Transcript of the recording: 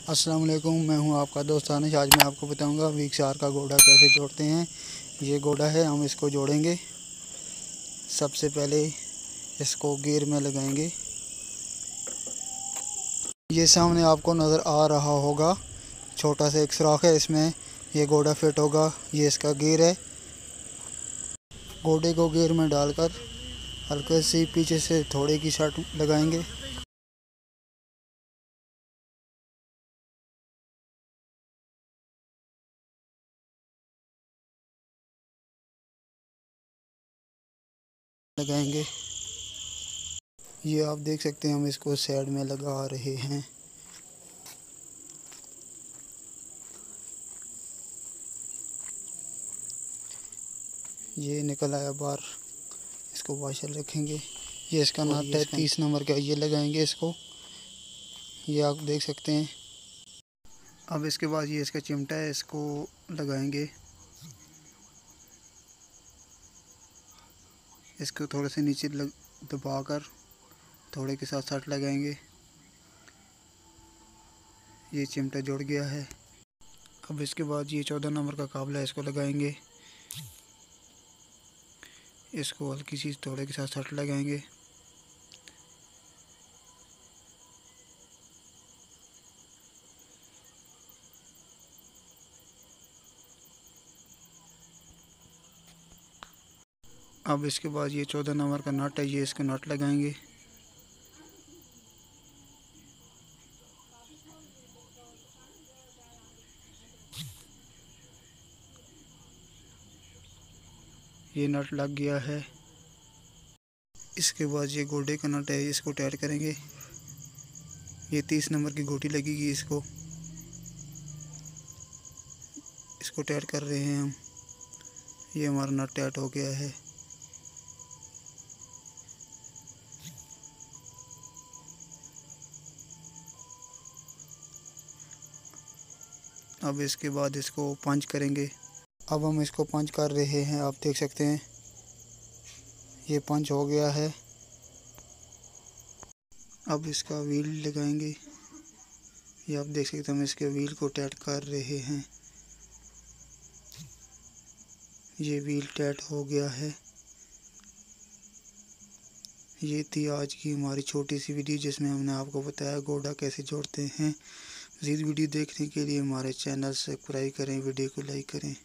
अस्सलाम वालेकुम, मैं हूं आपका दोस्त आनिश। आज मैं आपको बताऊंगा वीक्सार का गोड़ा कैसे जोड़ते हैं। ये गोड़ा है, हम इसको जोड़ेंगे। सबसे पहले इसको गियर में लगाएंगे। ये सामने आपको नज़र आ रहा होगा, छोटा सा एक सुराख है, इसमें ये गोड़ा फिट होगा। ये इसका गियर है। गोड़े को गियर में डालकर हल्के से पीछे से थोड़े की शर्ट लगाएंगे। ये आप देख सकते हैं, हम इसको साइड में लगा रहे हैं। ये निकल आया बाहर, इसको वाशर रखेंगे। ये इसका नट है 30 नंबर का, ये लगाएंगे इसको। ये आप देख सकते हैं। अब इसके बाद ये इसका चिमटा है, इसको लगाएंगे। इसको थोड़े से नीचे दबाकर थोड़े के साथ साथ लगाएंगे। ये चिमटा जुड़ गया है। अब इसके बाद ये 14 नंबर का काबला है, इसको लगाएंगे। इसको हल्की सी थोड़े के साथ साथ लगाएंगे। अब इसके बाद ये 14 नंबर का नट है, ये इसको नट लगाएंगे। ये नट लग गया है। इसके बाद ये गोडे का नट है, इसको टाइट करेंगे। ये 30 नंबर की गोटी लगेगी, इसको टाइट कर रहे हैं हम। ये हमारा नट टाइट हो गया है। अब इसके बाद इसको पंच करेंगे। अब हम इसको पंच कर रहे हैं, आप देख सकते हैं। ये पंच हो गया है। अब इसका व्हील लगाएंगे। ये आप देख सकते हैं, हम इसके व्हील को टाइट कर रहे हैं। ये व्हील टाइट हो गया है। ये थी आज की हमारी छोटी सी वीडियो, जिसमें हमने आपको बताया गोड़ा कैसे जोड़ते हैं। मज़ीद वीडियो देखने के लिए हमारे चैनल सब्सक्राइब करें, वीडियो को लाइक करें।